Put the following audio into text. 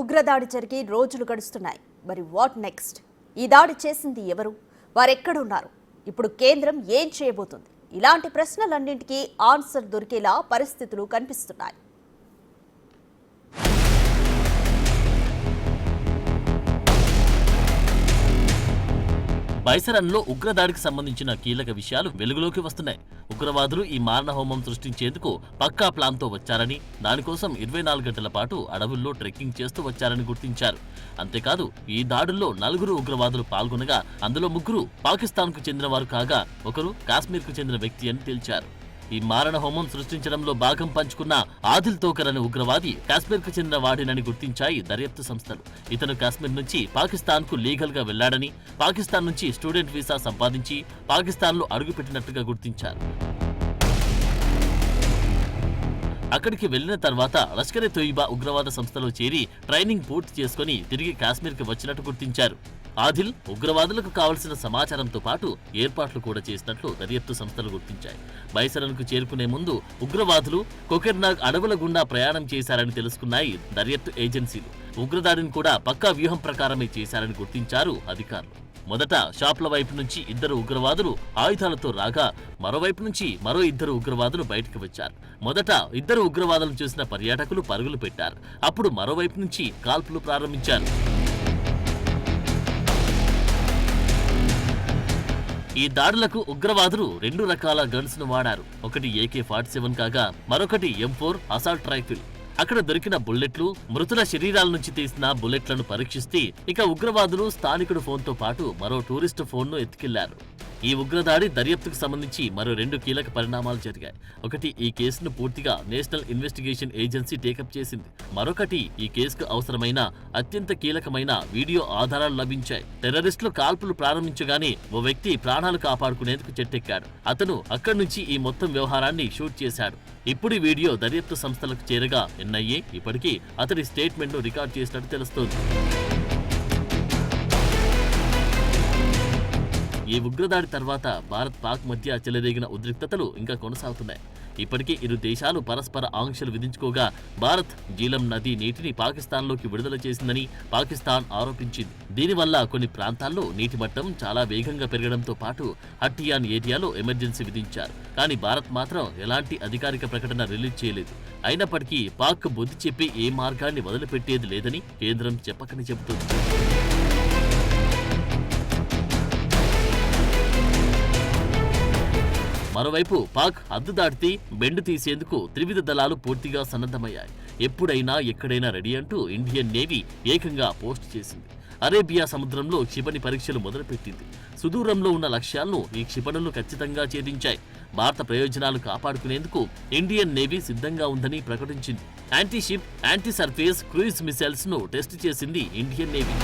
ఉగ్రదాడి జరిగి రోజులు గడుస్తున్నాయి. మరి వాట్ నెక్స్ట్? ఈ దాడి చేసింది ఎవరు? వారెక్కడున్నారు? ఇప్పుడు కేంద్రం ఏం చేయబోతుంది? ఇలాంటి ప్రశ్నలన్నింటికీ ఆన్సర్ దొరికేలా పరిస్థితులు కనిపిస్తున్నాయి. బైసరన్లో ఉగ్రదాడికి సంబంధించిన కీలక విషయాలు వెలుగులోకి వస్తున్నాయి. ఉగ్రవాదులు ఈ మారణ హోమం సృష్టించేందుకు పక్కా ప్లాన్తో వచ్చారని, దానికోసం 24 గంటల పాటు అడవుల్లో ట్రెక్కింగ్ చేస్తూ వచ్చారని గుర్తించారు. అంతేకాదు, ఈ దాడుల్లో 4 ఉగ్రవాదులు పాల్గొనగా అందులో 3 పాకిస్తాన్కు చెందిన వారు కాగా ఒకరు కాశ్మీర్కు చెందిన వ్యక్తి అని తేల్చారు. ఈ మారణ హోమం సృష్టించడంలో భాగం పంచుకున్న ఆదిల్ తోకర్ అనే ఉగ్రవాది కాశ్మీర్కు చెందిన వాడినని గుర్తించాయి దర్యాప్తు సంస్థలు. ఇతను కాశ్మీర్ నుంచి పాకిస్తాన్కు లీగల్ గా వెళ్లాడని, పాకిస్తాన్ నుంచి స్టూడెంట్ వీసా సంపాదించి పాకిస్తాన్లో అడుగుపెట్టినట్టుగా గుర్తించారు. అక్కడికి వెళ్లిన తర్వాత లష్కరే తోయిబా ఉగ్రవాద సంస్థలో చేరి ట్రైనింగ్ పూర్తి చేసుకుని తిరిగి కాశ్మీర్కి వచ్చినట్టు గుర్తించారు. ఆదిల్ ఉగ్రవాదులకు కావలసిన సమాచారంతో పాటు ఏర్పాట్లు కూడా చేసినట్లు దర్యాప్తు సంస్థలు గుర్తించాయి. బైసరన్కు చేరుకునే ముందు ఉగ్రవాదులు కొకెర్నాగ్ అడవుల గుండా ప్రయాణం చేశారని తెలుసుకున్నాయి దర్యాప్తు ఏజెన్సీలు. ఉగ్రదాడిని కూడా పక్కా వ్యూహం ప్రకారమే చేశారని గుర్తించారు అధికారులు. మొదట షాప్ల వైపు నుంచి 2 ఉగ్రవాదులు ఆయుధాలతో రాగా, మరోవైపు నుంచి మరో 2 ఉగ్రవాదులు బయటకు వచ్చారు. మొదట 2 ఉగ్రవాదులను చూసిన పర్యాటకులు పరుగులు పెట్టారు. అప్పుడు మరోవైపు నుంచి కాల్పులు ప్రారంభించారు. ఈ దాడులకు ఉగ్రవాదులు 2 రకాల గన్స్ ను వాడారు. ఒకటి AK-47 కాగా మరొకటి M4 అసాల్ట్ రైఫిల్. అక్కడ దొరికిన బుల్లెట్లు, మృతుల శరీరాల నుంచి తీసిన బుల్లెట్లను పరీక్షిస్తే ఇక ఉగ్రవాదులు స్థానికుడు ఫోన్తో పాటు మరో టూరిస్టు ఫోన్ను ఎత్తుకెళ్లారు. ఈ ఉగ్రదాడి దర్యాప్తుకు సంబంధించి మరో 2 కీలక పరిణామాలు జరిగాయి. ఒకటి, ఈ కేసును పూర్తిగా నేషనల్ ఇన్వెస్టిగేషన్ ఏజెన్సీ టేకప్ చేసింది. మరొకటి, ఈ కేసుకు అవసరమైన అత్యంత కీలకమైన వీడియో ఆధారాలు లభించాయి. టెర్రరిస్టులు కాల్పులు ప్రారంభించగానే ఓ వ్యక్తి ప్రాణాలు కాపాడుకునేందుకు చెట్టెక్కాడు. అతను అక్కడి నుంచి ఈ మొత్తం వ్యవహారాన్ని షూట్ చేశాడు. ఇప్పుడు ఈ వీడియో దర్యాప్తు సంస్థలకు చేరగా NIA ఇప్పటికీ అతడి స్టేట్మెంట్ ను రికార్డ్ చేసినట్టు తెలుస్తోంది. ఈ ఉగ్రదాడి తర్వాత భారత్ పాక్ మధ్య చెలరేగిన ఉద్రిక్తతలు ఇంకా కొనసాగుతున్నాయి. ఇప్పటికే ఇరు దేశాలు పరస్పర ఆంక్షలు విధించుకోగా భారత్ జీలం నది నీటిని పాకిస్తాన్లోకి విడుదల చేసిందని పాకిస్తాన్ ఆరోపించింది. దీనివల్ల కొన్ని ప్రాంతాల్లో నీటి మట్టం చాలా వేగంగా పెరగడంతో పాటు హట్టియాన్ ఏరియాలో ఎమర్జెన్సీ విధించారు. కానీ భారత్ మాత్రం ఎలాంటి అధికారిక ప్రకటన రిలీజ్ చేయలేదు. అయినప్పటికీ పాక్ బుద్ధి చెప్పి ఏ మార్గాన్ని వదిలిపెట్టేది లేదని కేంద్రం చెప్పకని చెబుతుంది. మరోవైపు పాక్ హద్దు దాటితే బెండు తీసేందుకు త్రివిధ దళాలు పూర్తిగా సన్నద్ధమయ్యాయి. ఎప్పుడైనా ఎక్కడైనా రెడీ అంటూ ఇండియన్ నేవీ ఏకంగా పోస్ట్ చేసింది. అరేబియా సముద్రంలో క్షిపణి పరీక్షలు మొదలుపెట్టింది. సుదూరంలో ఉన్న లక్ష్యాలను ఈ క్షిపణులు ఖచ్చితంగా ఛేదించాయి. భారత ప్రయోజనాలు కాపాడుకునేందుకు ఇండియన్ నేవీ సిద్ధంగా ఉందని ప్రకటించింది. Anti ship, anti surface cruise missiles ను టెస్ట్ చేసింది ఇండియన్ నేవీ.